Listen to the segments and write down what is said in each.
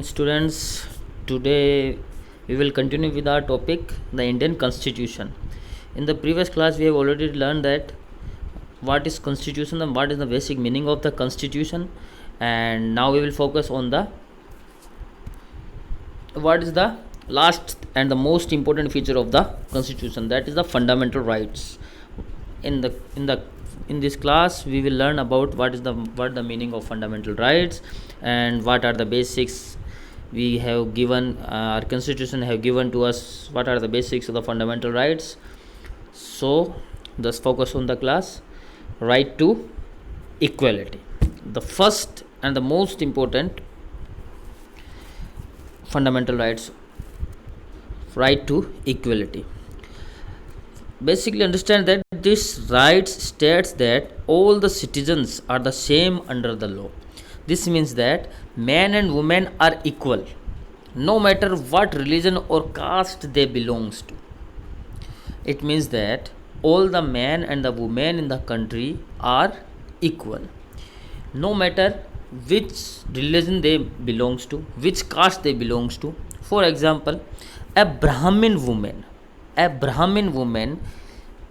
Students, today we will continue with our topic, the Indian Constitution. In the previous class we have already learned that what is constitution and what is the basic meaning of the constitution, and now we will focus on the what is the last and the most important feature of the constitution, that is the fundamental rights. In this class we will learn about what the meaning of fundamental rights and what are the basics we have given. Our constitution have given to us what are the basics of the fundamental rights. So thus focus on the class. Right to equality, the first and the most important fundamental rights. Right to equality, basically understand that this right states that all the citizens are the same under the law. This means that men and women are equal, no matter what religion or caste they belongs to. It means that all the men and the women in the country are equal, no matter which religion they belongs to, which caste they belongs to. For example, a Brahmin woman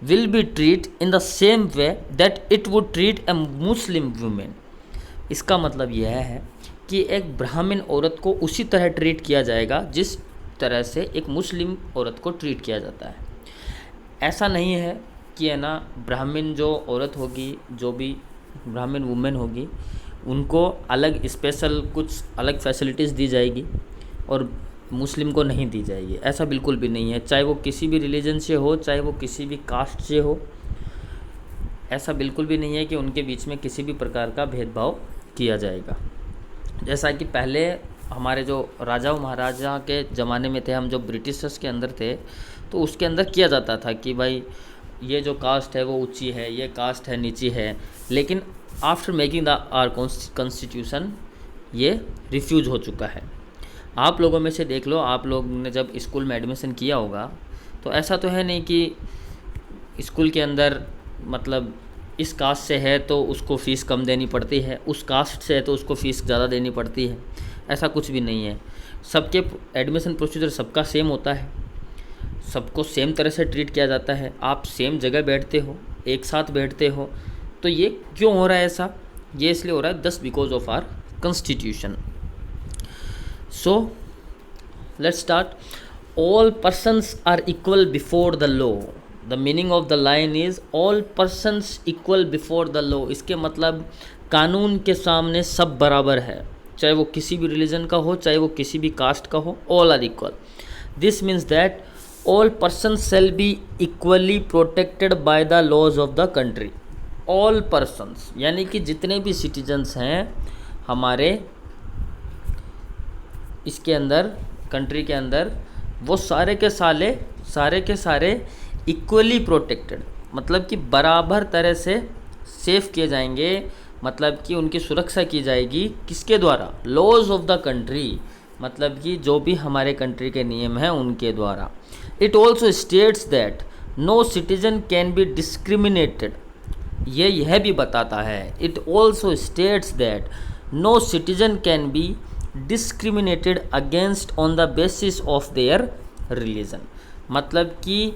will be treated in the same way that it would treat a Muslim woman. इसका मतलब यह है कि एक ब्राह्मण औरत को उसी तरह ट्रीट किया जाएगा जिस तरह से एक मुस्लिम औरत को ट्रीट किया जाता है. ऐसा नहीं है कि है ना ब्राह्मण जो औरत होगी, जो भी ब्राह्मण वुमेन होगी, उनको अलग स्पेशल कुछ अलग फैसिलिटीज़ दी जाएगी और मुस्लिम को नहीं दी जाएगी. ऐसा बिल्कुल भी नहीं है, चाहे वो किसी भी रिलीजन से हो, चाहे वो किसी भी कास्ट से हो. ऐसा बिल्कुल भी नहीं है कि उनके बीच में किसी भी प्रकार का भेदभाव किया जाएगा. जैसा कि पहले हमारे जो राजा महाराजा के ज़माने में थे, हम जो ब्रिटिशर्स के अंदर थे, तो उसके अंदर किया जाता था कि भाई ये जो कास्ट है वो ऊंची है, ये कास्ट है नीची है. लेकिन after making the our constitution ये रिफ्यूज हो चुका है. आप लोगों में से देख लो, आप लोग ने जब स्कूल में एडमिशन किया होगा तो ऐसा तो है नहीं कि स्कूल के अंदर मतलब इस कास्ट से है तो उसको फ़ीस कम देनी पड़ती है, उस कास्ट से है तो उसको फ़ीस ज़्यादा देनी पड़ती है. ऐसा कुछ भी नहीं है. सबके एडमिशन प्रोसीजर सबका सेम होता है, सबको सेम तरह से ट्रीट किया जाता है. आप सेम जगह बैठते हो, एक साथ बैठते हो. तो ये क्यों हो रहा है ऐसा? ये इसलिए हो रहा है just because of our constitution. So let's start. All persons are equal before the law. The meaning of the line is all persons equal before the law. इसके मतलब कानून के सामने सब बराबर है, चाहे वो किसी भी रिलीजन का हो, चाहे वो किसी भी कास्ट का हो. All are equal. This means that all persons shall be equally protected by the laws of the country. All persons यानी कि जितने भी सिटीजन्स हैं हमारे इसके अंदर, कंट्री के अंदर, वो सारे के सारे इक्वली प्रोटेक्टेड, मतलब कि बराबर तरह से सेफ किए जाएंगे. मतलब कि उनकी सुरक्षा की जाएगी किसके द्वारा? लॉज ऑफ द कंट्री, मतलब कि जो भी हमारे कंट्री के नियम हैं उनके द्वारा. It also states that no citizen can be discriminated. यह भी बताता है, it also states that no citizen can be discriminated against on the basis of their religion. मतलब कि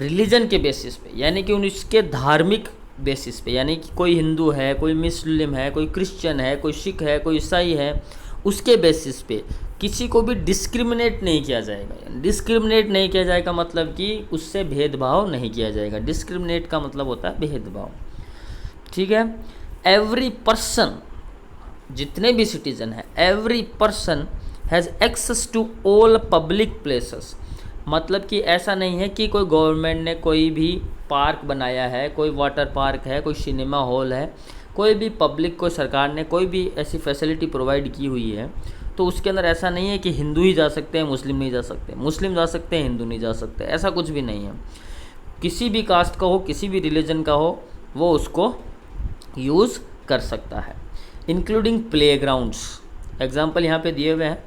रिलीजन के बेसिस पे, यानी कि उसके धार्मिक बेसिस पे, यानी कि कोई हिंदू है, कोई मुस्लिम है, कोई क्रिश्चियन है, कोई सिख है, कोई ईसाई है, उसके बेसिस पे किसी को भी डिस्क्रिमिनेट नहीं किया जाएगा. डिस्क्रिमिनेट नहीं किया जाएगा मतलब कि उससे भेदभाव नहीं किया जाएगा. डिस्क्रिमिनेट का मतलब होता है भेदभाव. ठीक है. एवरी पर्सन, जितने भी सिटीजन हैं, every person has access to all public places. मतलब कि ऐसा नहीं है कि कोई गवर्नमेंट ने कोई भी पार्क बनाया है, कोई वाटर पार्क है, कोई सिनेमा हॉल है, कोई भी पब्लिक को सरकार ने कोई भी ऐसी फैसिलिटी प्रोवाइड की हुई है, तो उसके अंदर ऐसा नहीं है कि हिंदू ही जा सकते हैं, मुस्लिम नहीं जा सकते, मुस्लिम जा सकते हैं, हिंदू नहीं जा सकते. ऐसा कुछ भी नहीं है. किसी भी कास्ट का हो, किसी भी रिलीजन का हो, वो उसको यूज़ कर सकता है. Including play grounds. एग्जाम्पल यहाँ पे दिए हुए हैं.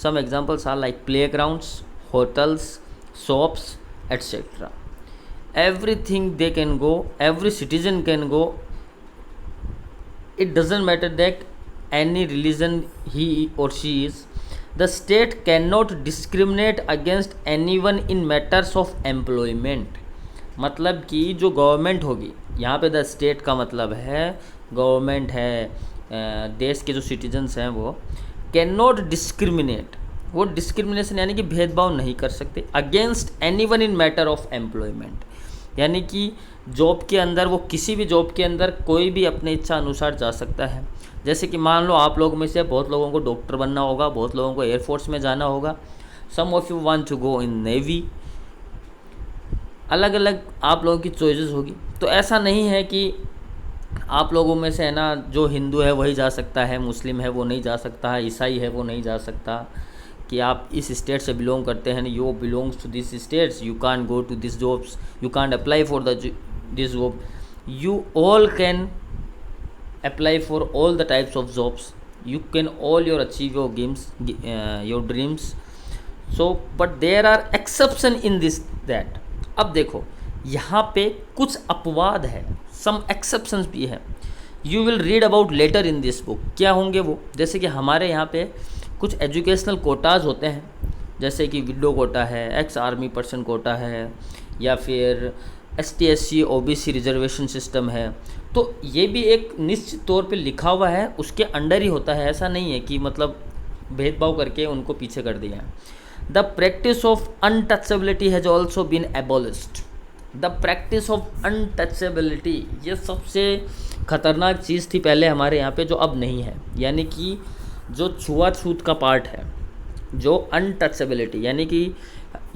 Some examples are like playgrounds, hotels, shops, etcetera. Everything they can go, every citizen can go. It doesn't matter that any religion he or she is, the state can not discriminate against any one in matters of employment. मतलब कि जो government होगी, यहाँ पे the state का मतलब है government है, देश के जो सिटीजन्स हैं वो कैन नॉट डिस्क्रिमिनेट, वो डिस्क्रिमिनेशन यानी कि भेदभाव नहीं कर सकते against any one in matter of employment, यानी कि जॉब के अंदर वो किसी भी जॉब के अंदर कोई भी अपने इच्छा अनुसार जा सकता है। जैसे कि मान लो आप लोगों में से बहुत लोगों को डॉक्टर बनना होगा, बहुत लोगों को एयरफोर्स में जाना होगा, some of you want to go in navy, अलग अलग आप लोगों की चॉइसेस होगी। तो ऐसा नहीं है कि आप लोगों में से है ना जो हिंदू है वही जा सकता है, मुस्लिम है वो नहीं जा सकता है, ईसाई है वो नहीं जा सकता, कि आप इस स्टेट से बिलोंग करते हैं, you belongs to this states, you can't go to this jobs, you can't apply for this job, you all can apply for all the types of jobs, you can all your achieve your games, your dreams, so but there are exception in this that। अब देखो यहाँ पे कुछ अपवाद है, some exceptions भी है, you will read about later in this book। क्या होंगे वो? जैसे कि हमारे यहाँ पे कुछ एजुकेशनल कोटाज होते हैं, जैसे कि विडो कोटा है, एक्स आर्मी पर्सन कोटा है, या फिर ST/SC OBC रिजर्वेशन सिस्टम है। तो ये भी एक निश्चित तौर पे लिखा हुआ है, उसके अंडर ही होता है, ऐसा नहीं है कि मतलब भेदभाव करके उनको पीछे कर दिया है। The practice of untouchability has also been abolished. The practice of untouchability, ये सबसे खतरनाक चीज़ थी पहले हमारे यहाँ पे, जो अब नहीं है, यानी कि जो छुआछूत का पार्ट है, जो अनटचेबिलिटी, यानी कि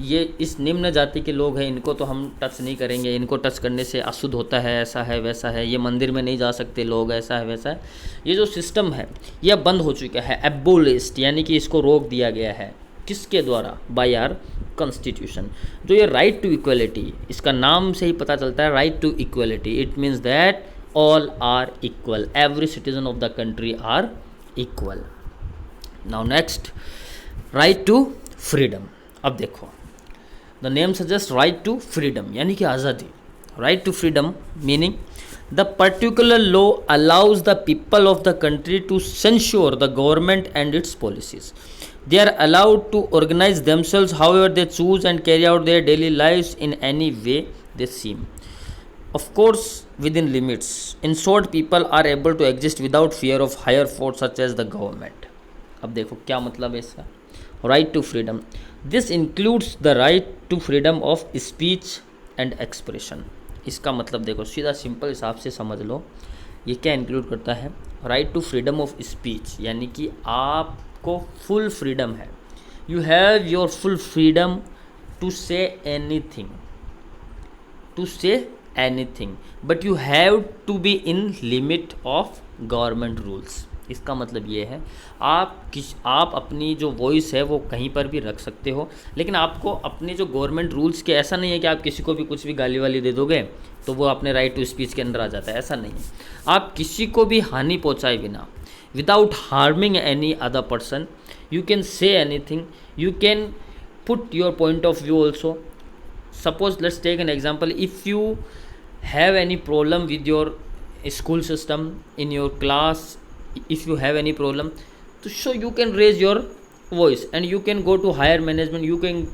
ये इस निम्न जाति के लोग हैं, इनको तो हम टच नहीं करेंगे, इनको टच करने से अशुद्ध होता है, ऐसा है वैसा है, ये मंदिर में नहीं जा सकते लोग, ऐसा है वैसा है, ये जो सिस्टम है ये बंद हो चुका है, एबोलिश्ड, यानी कि इसको रोक दिया गया है। किसके द्वारा? By our constitution. जो ये राइट टू इक्वलिटी, इसका नाम से ही पता चलता है, right to equality, it means that all are equal, every citizen of the country are equal. Now next, right to freedom. अब देखो, the name suggest right to freedom, यानी कि आज़ादी। Right to freedom meaning the particular law allows the people of the country to censure the government and its policies. They are allowed to organize themselves however they choose and carry out their daily lives in any way they seem, of course within limits. In short, people are able to exist without fear of higher force such as the government. अब देखो क्या मतलब है इसका, right to freedom. This includes the right to freedom of speech and expression. इसका मतलब देखो सीधा सिंपल हिसाब से समझ लो, ये क्या इंक्लूड करता है? Right to freedom of speech, यानी कि आपको फुल फ्रीडम है, you have your full freedom to say anything, to say anything, but you have to be in limit of government rules. इसका मतलब ये है आप अपनी जो वॉइस है वो कहीं पर भी रख सकते हो, लेकिन आपको अपने जो गवर्नमेंट रूल्स के, ऐसा नहीं है कि आप किसी को भी कुछ भी गाली वाली दे दोगे तो वो अपने राइट टू स्पीच के अंदर आ जाता है, ऐसा नहीं है। आप किसी को भी हानि पहुंचाए बिना, without harming any other person, you can say anything, you can put your point of view also. Suppose let's take an example, if you have any problem with your school system in your class, if you have any problem, so you can raise your voice and you can go to higher management,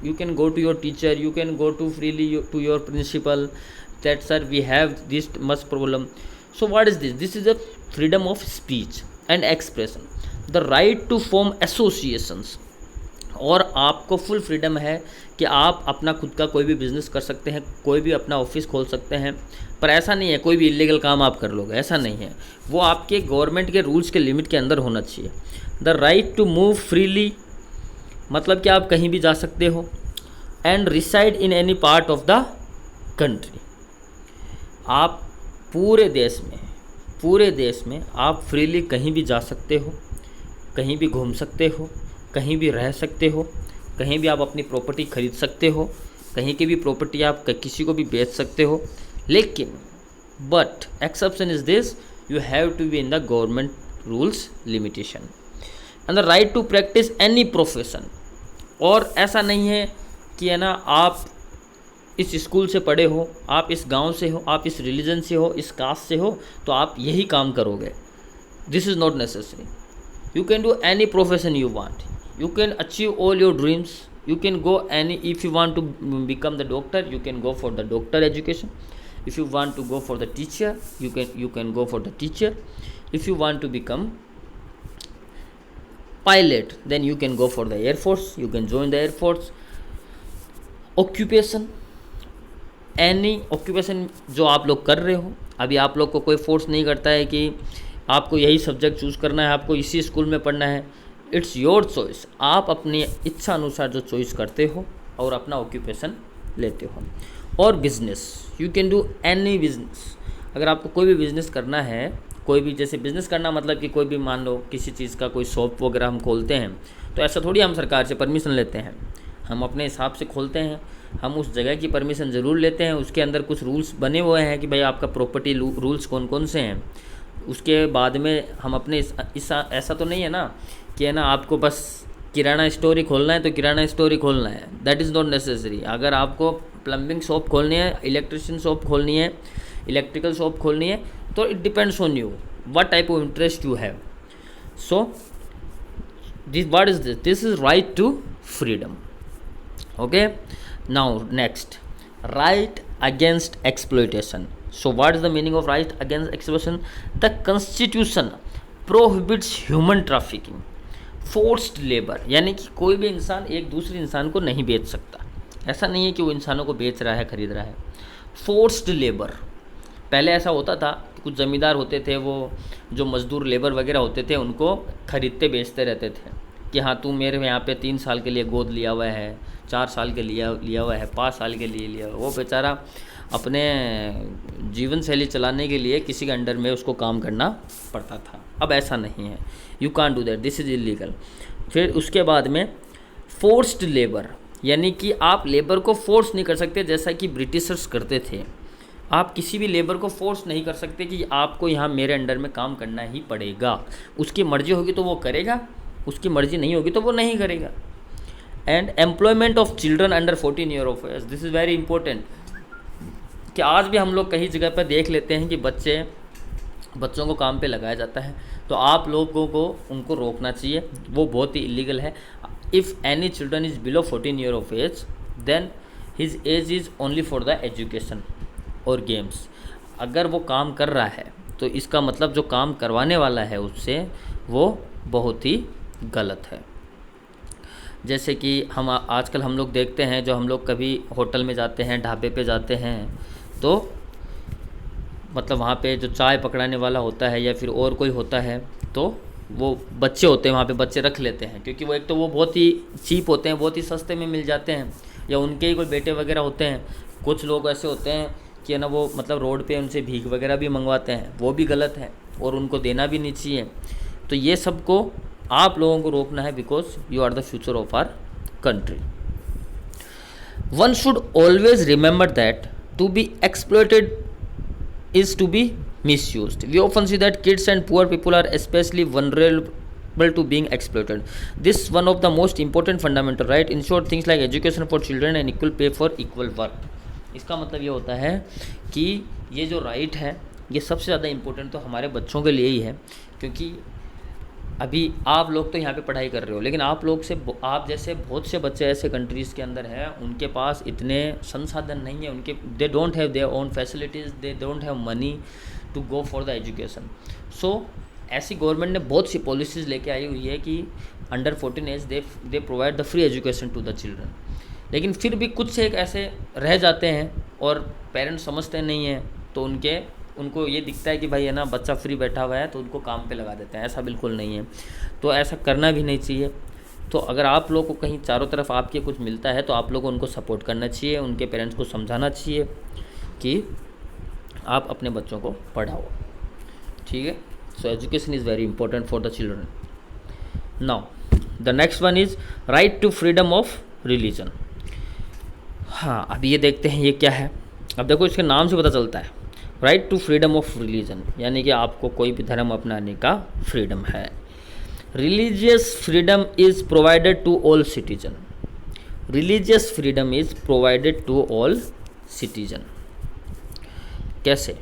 you can go to your teacher, you can go to freely to your principal that sir we have this much problem. So what is this? This is the freedom of speech and expression, the right to form associations। और आपको full freedom है कि आप अपना खुद का कोई भी बिज़नेस कर सकते हैं, कोई भी अपना ऑफिस खोल सकते हैं, पर ऐसा नहीं है कोई भी इलीगल काम आप कर लोगे, ऐसा नहीं है, वो आपके गवर्नमेंट के रूल्स के लिमिट के अंदर होना चाहिए। The right to move freely, मतलब कि आप कहीं भी जा सकते हो, and reside in any part of the country. आप पूरे देश में आप फ्रीली कहीं भी जा सकते हो, कहीं भी घूम सकते हो, कहीं भी रह सकते हो, कहीं भी आप अपनी प्रॉपर्टी खरीद सकते हो, कहीं की भी प्रॉपर्टी आप किसी को भी बेच सकते हो, लेकिन but exception is this, you have to be in the government rules limitation. And the right to practice any profession, और ऐसा नहीं है कि है ना आप इस स्कूल से पढ़े हो, आप इस गांव से हो, आप इस रिलीजन से हो, इस कास्ट से हो, तो आप यही काम करोगे। This is not necessary, you can do any profession you want, You can achieve all your dreams. You can go any, if you want to become the doctor, you can go for the doctor education. If you want to go for the teacher, you can go for the teacher. If you want to become pilot, then you can go for the air force, you can join the air force. Occupation, any occupation जो आप लोग कर रहे हो, अभी आप लोग को कोई फोर्स नहीं करता है कि आपको यही सब्जेक्ट चूज़ करना है, आपको इसी स्कूल में पढ़ना है. It's your choice. आप अपनी इच्छा अनुसार जो चॉइस करते हो और अपना ऑक्यूपेशन लेते हो. और business, you can do any business. अगर आपको कोई भी बिजनेस करना है, कोई भी, जैसे बिजनेस करना मतलब कि कोई भी, मान लो किसी चीज़ का कोई शॉप वगैरह हम खोलते हैं, तो ऐसा थोड़ी हम सरकार से परमिशन लेते हैं, हम अपने हिसाब से खोलते हैं. हम उस जगह की परमिशन ज़रूर लेते हैं, उसके अंदर कुछ रूल्स बने हुए हैं कि भाई आपका प्रॉपर्टी रूल्स कौन कौन से हैं. उसके बाद में हम अपने ऐसा तो नहीं है ना कि है ना आपको बस किराना स्टोर ही खोलना है तो किराना स्टोर ही खोलना है. That is not necessary. अगर आपको प्लम्बिंग शॉप खोलनी है, इलेक्ट्रिशियन शॉप खोलनी है, इलेक्ट्रिकल शॉप खोलनी है, तो it depends on you what type of interest you have. So what is this is right to freedom. Okay, now next, right against exploitation. So what is the meaning of right against exploitation? The constitution prohibits human trafficking, forced labor. यानी कि कोई भी इंसान एक दूसरे इंसान को नहीं बेच सकता. ऐसा नहीं है कि वो इंसानों को बेच रहा है, खरीद रहा है. फोर्स्ड लेबर, पहले ऐसा होता था कि कुछ ज़मींदार होते थे, वो जो मज़दूर लेबर वगैरह होते थे उनको खरीदते बेचते रहते थे कि हाँ तू मेरे यहाँ पे 3 साल के लिए गोद लिया हुआ है, 4 साल के लिया हुआ है, 5 साल के लिए लिया हुआ है. वो बेचारा अपने जीवन शैली चलाने के लिए किसी के अंडर में उसको काम करना पड़ता था. अब ऐसा नहीं है. You can't do that, this is illegal. फिर उसके बाद में फोर्स्ड लेबर, यानी कि आप लेबर को फोर्स नहीं कर सकते जैसा कि ब्रिटिशर्स करते थे. आप किसी भी लेबर को फोर्स नहीं कर सकते कि आपको यहाँ मेरे अंडर में काम करना ही पड़ेगा. उसकी मर्ज़ी होगी तो वो करेगा, उसकी मर्ज़ी नहीं होगी तो वो नहीं करेगा. And employment of children under 14 year of age, this is very important. कि आज भी हम लोग कहीं जगह पर देख लेते हैं कि बच्चों को काम पे लगाया जाता है, तो आप लोगों को उनको रोकना चाहिए. वो बहुत ही इलीगल है. If any children is below 14 year of age, then his age is only for the education और गेम्स. अगर वो काम कर रहा है तो इसका मतलब जो काम करवाने वाला है उससे वो बहुत ही गलत है. जैसे कि आजकल हम लोग देखते हैं, जो हम लोग कभी होटल में जाते हैं, ढाबे पे जाते हैं, तो मतलब वहाँ पे जो चाय पकड़ाने वाला होता है या फिर और कोई होता है, तो वो बच्चे होते हैं वहाँ पे, बच्चे रख लेते हैं क्योंकि वो एक तो वो बहुत ही चीप होते हैं, बहुत ही सस्ते में मिल जाते हैं, या उनके ही कोई बेटे वगैरह होते हैं. कुछ लोग ऐसे होते हैं कि है ना वो मतलब रोड पे उनसे भीख वगैरह भी मंगवाते हैं, वो भी गलत है और उनको देना भी नहीं चाहिए. तो ये सब को आप लोगों को रोकना है, because you are the future of our country. One should always remember that to be exploited is to be misused. We often see that kids and poor people are especially vulnerable to being exploited. This is one of the most important fundamental right. Ensure things like education for children and equal pay for equal work. इसका मतलब ये होता है कि ये जो right है ये सबसे ज़्यादा इम्पोर्टेंट तो हमारे बच्चों के लिए ही है, क्योंकि अभी आप लोग तो यहाँ पे पढ़ाई कर रहे हो, लेकिन आप जैसे बहुत से बच्चे ऐसे कंट्रीज़ के अंदर हैं उनके पास इतने संसाधन नहीं है, उनके they don't have their own facilities, they don't have money to go for the education. So ऐसी गवर्नमेंट ने बहुत सी पॉलिसीज़ लेके आई हुई है कि under 14 age they provide the free education to the children. लेकिन फिर भी कुछ से एक ऐसे रह जाते हैं और पेरेंट्स समझते नहीं हैं, तो उनको ये दिखता है कि भाई है ना बच्चा फ्री बैठा हुआ है तो उनको काम पे लगा देते हैं. ऐसा बिल्कुल नहीं है, तो ऐसा करना भी नहीं चाहिए. तो अगर आप लोग को कहीं चारों तरफ आपके कुछ मिलता है तो आप लोग को उनको सपोर्ट करना चाहिए, उनके पेरेंट्स को समझाना चाहिए कि आप अपने बच्चों को पढ़ाओ. ठीक है. So education is very important for the children. Now the next one is right to freedom of religion. हाँ, अभी ये देखते हैं ये क्या है. अब देखो इसके नाम से पता चलता है, right to freedom of religion, यानी कि आपको कोई भी धर्म अपनाने का फ्रीडम है. Religious freedom is provided to all citizen. Religious freedom is provided to all citizen. कैसे?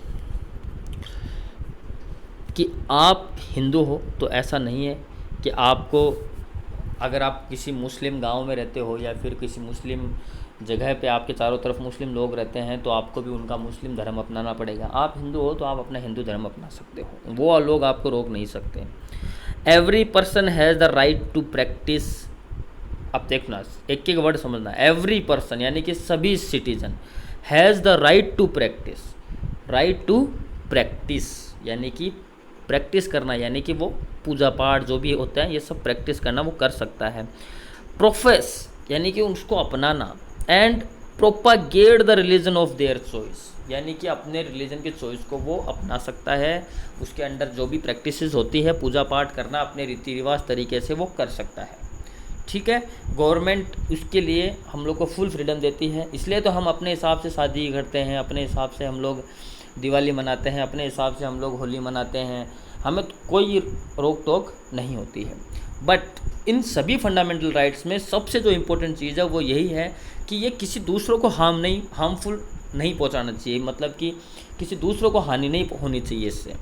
कि आप हिंदू हो तो ऐसा नहीं है कि आपको अगर आप किसी मुस्लिम गांव में रहते हो या फिर किसी मुस्लिम जगह पे आपके चारों तरफ मुस्लिम लोग रहते हैं तो आपको भी उनका मुस्लिम धर्म अपनाना पड़ेगा। आप हिंदू हो तो आप अपना हिंदू धर्म अपना सकते हो, वो लोग आपको रोक नहीं सकते। Every person has the right to practice. अब देखना, एक एक वर्ड समझना। एवरी पर्सन यानी कि सभी citizen, has the right to practice. Right to practice यानी कि प्रैक्टिस करना, यानी कि वो पूजा पाठ जो भी होता है ये सब प्रैक्टिस करना वो कर सकता है। प्रोफेस यानी कि उसको अपनाना। And propagate the religion of their choice यानी कि अपने रिलीजन के चॉइस को वो अपना सकता है। उसके अंदर जो भी प्रैक्टिसेस होती है, पूजा पाठ करना अपने रीति रिवाज तरीके से वो कर सकता है। ठीक है, गवर्नमेंट उसके लिए हम लोग को फुल फ्रीडम देती है, इसलिए तो हम अपने हिसाब से शादी करते हैं, अपने हिसाब से हम लोग दिवाली मनाते हैं, अपने हिसाब से हम लोग होली मनाते हैं, हमें कोई रोक टोक नहीं होती है। बट इन सभी फंडामेंटल राइट्स में सबसे जो इम्पोर्टेंट चीज़ है वो यही है कि ये किसी दूसरों को हार्मफुल नहीं पहुंचाना चाहिए, मतलब कि किसी दूसरों को हानि नहीं होनी चाहिए इससे।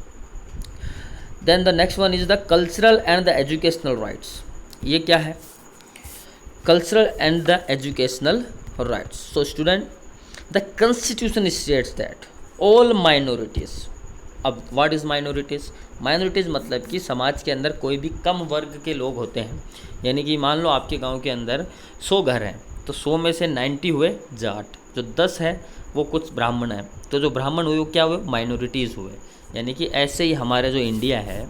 Then the next one is the cultural and the educational rights. ये क्या है? Cultural and the educational rights. So student, the constitution states that all minorities. अब व्हाट इज़ माइनॉरिटीज़? माइनॉरिटीज़ मतलब कि समाज के अंदर कोई भी कम वर्ग के लोग होते हैं, यानी कि मान लो आपके गांव के अंदर 100 घर हैं तो 100 में से 90 हुए जाट, जो 10 है वो कुछ ब्राह्मण हैं, तो जो ब्राह्मण हुए वो क्या हुए? माइनॉरिटीज़ हुए। यानी कि ऐसे ही हमारे जो इंडिया है,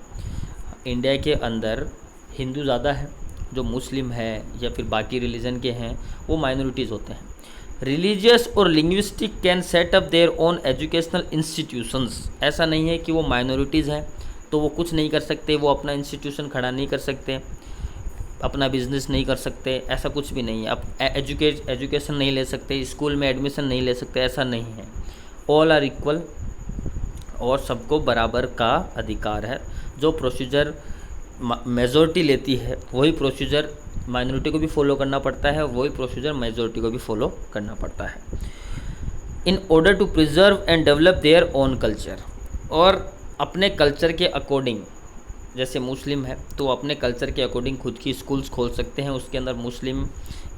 इंडिया के अंदर हिंदू ज़्यादा है, जो मुस्लिम है या फिर बाकी रिलीजन के हैं वो माइनॉरिटीज़ होते हैं। रिलीजियस और linguistic can set up their own educational institutions. ऐसा नहीं है कि वो माइनॉरिटीज़ हैं तो वो कुछ नहीं कर सकते, वो अपना इंस्टीट्यूशन खड़ा नहीं कर सकते, अपना बिजनेस नहीं कर सकते, ऐसा कुछ भी नहीं है। आप एजुकेशन नहीं ले सकते, स्कूल में एडमिशन नहीं ले सकते, ऐसा नहीं है। ऑल आर इक्वल, और सबको बराबर का अधिकार है। जो प्रोसीजर मेजॉरिटी लेती है वही प्रोसीजर माइनॉरिटी को भी फॉलो करना पड़ता है, वही प्रोसीजर मेजॉरिटी को भी फॉलो करना पड़ता है। In order to preserve and develop their own culture, और अपने कल्चर के अकॉर्डिंग, जैसे मुस्लिम है तो अपने कल्चर के अकॉर्डिंग खुद की स्कूल्स खोल सकते हैं, उसके अंदर मुस्लिम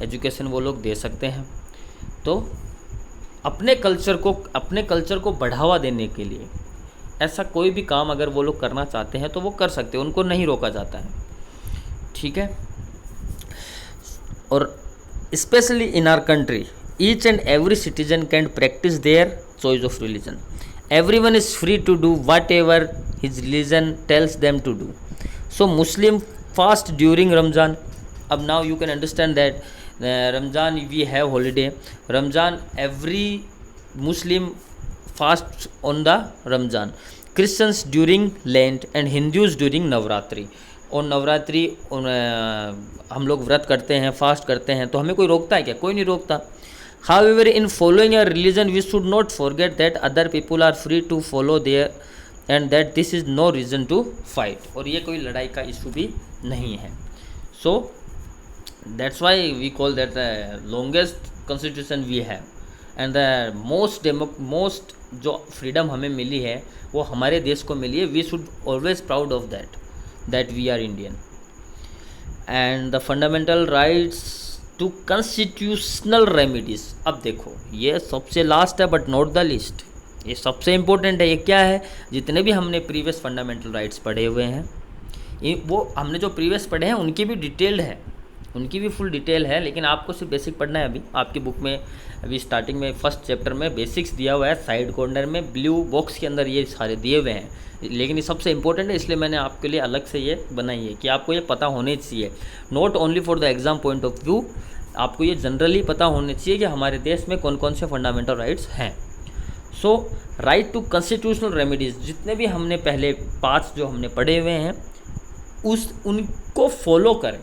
एजुकेशन वो लोग दे सकते हैं। तो अपने कल्चर को बढ़ावा देने के लिए ऐसा कोई भी काम अगर वो लोग करना चाहते हैं तो वो कर सकते हैं, उनको नहीं रोका जाता है। ठीक है, और specially in our country each and every citizen can practice their choice of religion. Everyone is free to do whatever his religion tells them to do. So Muslim fast during Ramzan. Ab now you can understand that Ramzan we have holiday. Ramzan every Muslim fasts on the Ramzan. Christians during Lent and Hindus during Navratri. और नवरात्रि हम लोग व्रत करते हैं, fast करते हैं, तो हमें कोई रोकता है क्या? कोई नहीं रोकता। However, in following a religion, we should not forget that other people are free to follow their, and that this is no reason to fight. और ये कोई लड़ाई का इशू भी नहीं है। So that's why we call that the longest constitution we have, and the most जो freedom हमें मिली है वो हमारे देश को मिली है। We should always proud of that we are Indian. And the fundamental rights to constitutional remedies. अब देखो ये सबसे लास्ट है बट नॉट द लिस्ट, ये सबसे इम्पोर्टेंट है। ये क्या है? जितने भी हमने प्रीवियस फंडामेंटल राइट्स पढ़े हुए हैं, वो हमने जो प्रीवियस पढ़े हैं उनकी भी डिटेल्ड है, उनकी भी फुल डिटेल है, लेकिन आपको सिर्फ बेसिक पढ़ना है। अभी आपकी बुक में अभी स्टार्टिंग में फर्स्ट चैप्टर में बेसिक्स दिया हुआ है, साइड कॉर्नर में ब्लू बॉक्स के अंदर ये सारे दिए हुए हैं, लेकिन ये सबसे इंपॉर्टेंट है, इसलिए मैंने आपके लिए अलग से ये बनाई है कि आपको ये पता होने चाहिए। Not only for the exam point of view, आपको ये जनरली पता होने चाहिए कि हमारे देश में कौन कौन से फंडामेंटल राइट्स हैं। सो राइट टू कॉन्स्टिट्यूशनल रेमिडीज़, जितने भी हमने पहले 5 जो हमने पढ़े हुए हैं उनको फॉलो करें,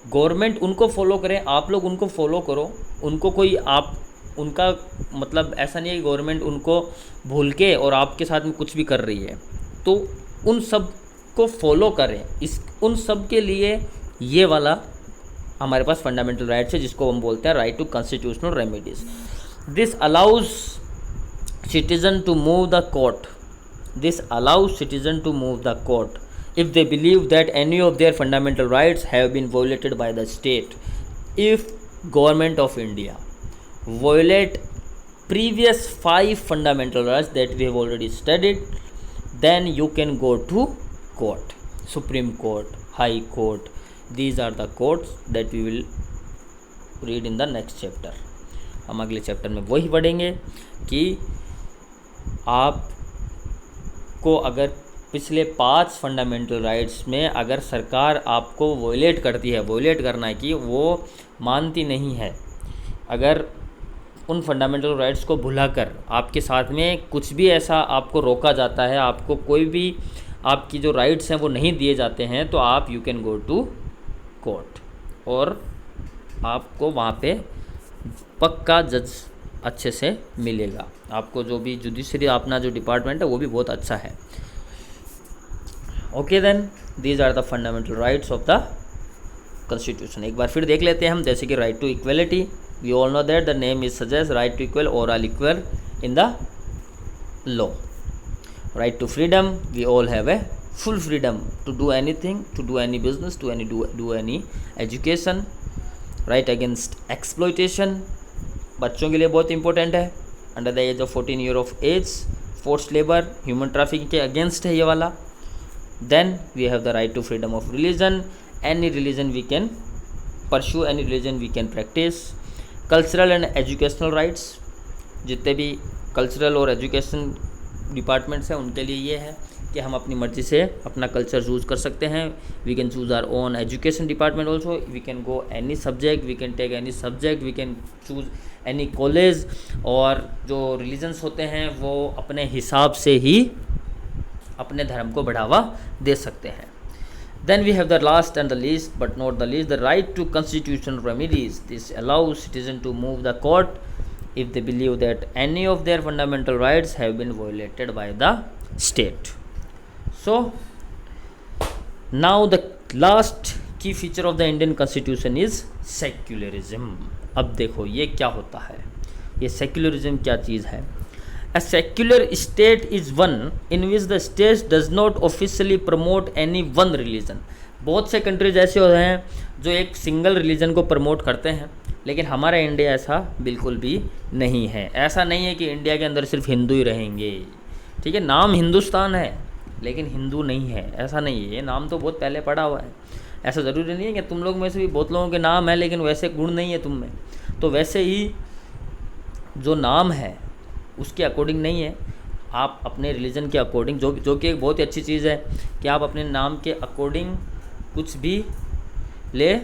गवर्नमेंट उनको फॉलो करें, आप लोग उनको फॉलो करो। उनको कोई आप उनका मतलब ऐसा नहीं है कि गवर्नमेंट उनको भूल के और आपके साथ में कुछ भी कर रही है, तो उन सब को फॉलो करें। उन सब के लिए ये वाला हमारे पास फंडामेंटल राइट्स है जिसको हम बोलते हैं right to constitutional remedies. This allows citizen to move the court, this allows citizen to move the court if they believe that any of their fundamental rights have been violated by the state. If government of India violate previous 5 fundamental rights that we have already studied, then you can go to court, Supreme Court, High Court. These are the courts that we will read in the next chapter. हम अगले chapter में वही पढ़ेंगे कि आपको अगर पिछले 5 fundamental rights में अगर सरकार आपको वोलेट करती है, वोलेट करना है कि वो मानती नहीं है, अगर उन फंडामेंटल राइट्स को भुलाकर आपके साथ में कुछ भी ऐसा आपको रोका जाता है, आपको कोई भी आपकी जो राइट्स हैं वो नहीं दिए जाते हैं, तो आप you can go to court और आपको वहाँ पे पक्का जज अच्छे से मिलेगा। आपको जो भी जुडिशरी अपना जो डिपार्टमेंट है वो भी बहुत अच्छा है। Okay then, these are the fundamental rights of the constitution. एक बार फिर देख लेते हैं हम, जैसे कि right to equality, we all know that the name is suggest right to equal और all equal in the law. Right to freedom, we all have a full freedom to do anything, to do any business, to do any education. Right against exploitation, बच्चों के लिए बहुत important है, under the age of 14 year of age, forced labour, human trafficking के against है ये वाला। Then we have the right to freedom of religion, any religion we can pursue, any religion we can practice. Cultural and educational rights, जितने भी cultural और education departments हैं उनके लिए ये है कि हम अपनी मर्ज़ी से अपना कल्चर चूज़ कर सकते हैं। We can choose our own education department also, we can go any subject, we can take any subject, we can choose any college. और जो रिलीजन्स होते हैं वो अपने हिसाब से ही अपने धर्म को बढ़ावा दे सकते हैं। Then we have the last and the least but not the least, the right to constitutional remedies. This allows citizen to move the court if they believe that any of their fundamental rights have been violated by the state. So now the last key feature of the Indian Constitution is secularism. अब देखो ये क्या होता है, ये secularism क्या चीज़ है। A secular state is one in which the state does not officially promote any one religion. बहुत से कंट्रीज ऐसे होते हैं जो एक सिंगल रिलीजन को प्रमोट करते हैं, लेकिन हमारा इंडिया ऐसा बिल्कुल भी नहीं है। ऐसा नहीं है कि इंडिया के अंदर सिर्फ हिंदू ही रहेंगे, ठीक है, नाम हिंदुस्तान है लेकिन हिंदू नहीं है, ऐसा नहीं है। ये नाम तो बहुत पहले पड़ा हुआ है, ऐसा ज़रूरी नहीं है कि तुम लोग में से भी बहुत लोगों के नाम है लेकिन वैसे गुण नहीं है तुम में। तो वैसे ही जो नाम है उसके अकॉर्डिंग नहीं है, आप अपने रिलीजन के अकॉर्डिंग, जो कि एक बहुत ही अच्छी चीज़ है कि आप अपने नाम के अकॉर्डिंग कुछ भी ले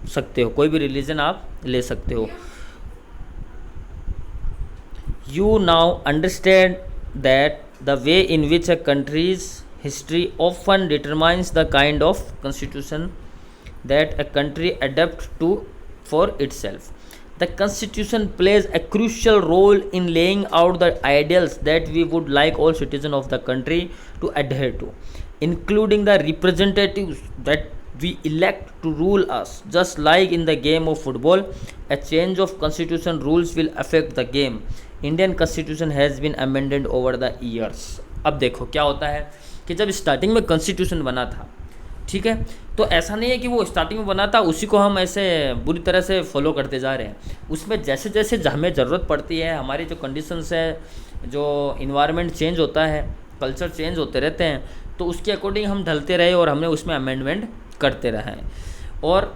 सकते हो, कोई भी रिलीजन आप ले सकते हो। You now understand that the way in which a country's history often determines the kind of constitution that a country adopt to for itself. The Constitution plays a crucial role in laying out the ideals that we would like all citizens of the country to adhere to, including the representatives that we elect to rule us. Just like in the game of football, a change of constitution rules will affect the game. Indian Constitution has been amended over the years. अब देखो क्या होता है कि जब starting में constitution बना था, ठीक है, तो ऐसा नहीं है कि वो स्टार्टिंग में बना था उसी को हम ऐसे बुरी तरह से फॉलो करते जा रहे हैं। उसमें जैसे जैसे हमें ज़रूरत पड़ती है, हमारी जो कंडीशंस है, जो इन्वायरमेंट चेंज होता है, कल्चर चेंज होते रहते हैं, तो उसके अकॉर्डिंग हम ढलते रहे और हमने उसमें अमेंडमेंट करते रहे। और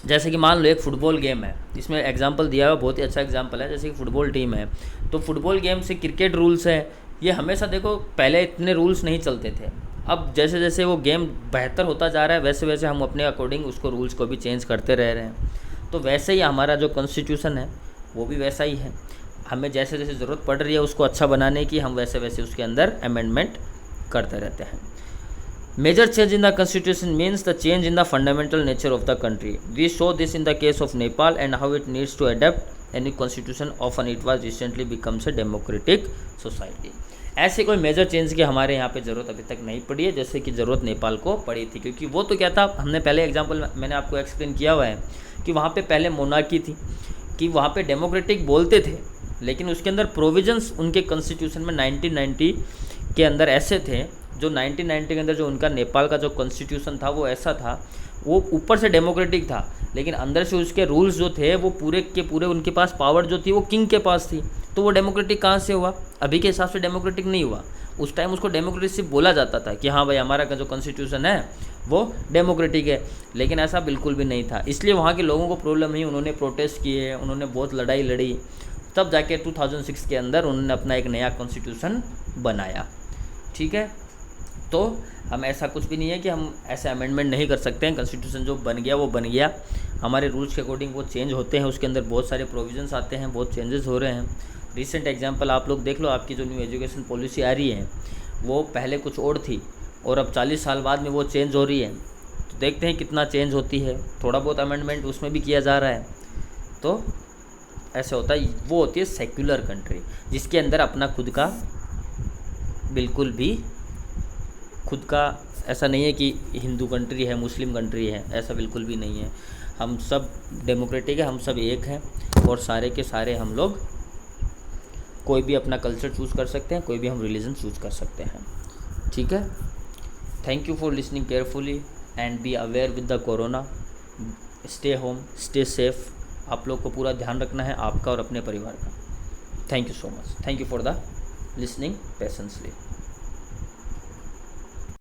जैसे कि मान लो एक फ़ुटबॉल गेम है, इसमें एग्जांपल दिया हुआ बहुत ही अच्छा एग्जांपल है, जैसे कि फ़ुटबॉल टीम है, तो फुटबॉल गेम से क्रिकेट रूल्स है, ये हमेशा देखो पहले इतने रूल्स नहीं चलते थे। अब जैसे जैसे वो गेम बेहतर होता जा रहा है वैसे वैसे हम अपने अकॉर्डिंग उसको रूल्स को भी चेंज करते रह रहे हैं। तो वैसे ही हमारा जो कॉन्स्टिट्यूशन है वो भी वैसा ही है, हमें जैसे जैसे ज़रूरत पड़ रही है उसको अच्छा बनाने की, हम वैसे वैसे उसके अंदर अमेंडमेंट करते रहते हैं। Major change in the constitution means the change in the fundamental nature of the country. We show this in the case of Nepal and how it needs to adept any constitution often it was recently becomes a democratic society. ऐसे कोई major change की हमारे यहाँ पे ज़रूरत अभी तक नहीं पड़ी है, जैसे कि ज़रूरत नेपाल को पड़ी थी, क्योंकि वो तो क्या था, हमने पहले एग्जांपल मैंने आपको एक्सप्लेन किया हुआ है कि वहाँ पे पहले मोनार्की थी, कि वहाँ पे डेमोक्रेटिक बोलते थे, लेकिन उसके अंदर प्रोविजंस उनके कॉन्स्टिट्यूशन में 1990 के अंदर ऐसे थे, जो 1990 के अंदर जो उनका नेपाल का जो कॉन्स्टिट्यूशन था वो ऐसा था, वो ऊपर से डेमोक्रेटिक था, लेकिन अंदर से उसके रूल्स जो थे वो पूरे के पूरे उनके पास पावर जो थी वो किंग के पास थी। तो वो डेमोक्रेटिक कहाँ से हुआ? अभी के हिसाब से डेमोक्रेटिक नहीं हुआ। उस टाइम उसको डेमोक्रेसी बोला जाता था कि हाँ भाई हमारा का जो कॉन्स्टिट्यूशन है वो डेमोक्रेटिक है, लेकिन ऐसा बिल्कुल भी नहीं था। इसलिए वहाँ के लोगों को प्रॉब्लम हुई, उन्होंने प्रोटेस्ट किए, उन्होंने बहुत लड़ाई लड़ी, तब जाके 2006 के अंदर उन्होंने अपना एक नया कॉन्स्टिट्यूशन बनाया। ठीक है, तो हम ऐसा कुछ भी नहीं है कि हम ऐसे अमेंडमेंट नहीं कर सकते हैं। कॉन्स्टिट्यूशन जो बन गया वो बन गया, हमारे रूल्स के अकॉर्डिंग वो चेंज होते हैं, उसके अंदर बहुत सारे प्रोविजंस आते हैं, बहुत चेंजेस हो रहे हैं। रिसेंट एग्जांपल आप लोग देख लो, आपकी जो न्यू एजुकेशन पॉलिसी आ रही है वो पहले कुछ और थी और अब 40 साल बाद में वो चेंज हो रही है। तो देखते हैं कितना चेंज होती है, थोड़ा बहुत अमेंडमेंट उसमें भी किया जा रहा है। तो ऐसे होता है, वो होती है सेक्युलर कंट्री, जिसके अंदर अपना खुद का बिल्कुल भी खुद का ऐसा नहीं है कि हिंदू कंट्री है, मुस्लिम कंट्री है, ऐसा बिल्कुल भी नहीं है। हम सब डेमोक्रेटिक है, हम सब एक हैं और सारे के सारे हम लोग कोई भी अपना कल्चर चूज़ कर सकते हैं, कोई भी हम रिलीजन चूज़ कर सकते हैं। ठीक है, thank you for listening carefully and be aware with the corona. Stay home, stay safe. आप लोग को पूरा ध्यान रखना है आपका और अपने परिवार का। Thank you so much, thank you for the listening patiently.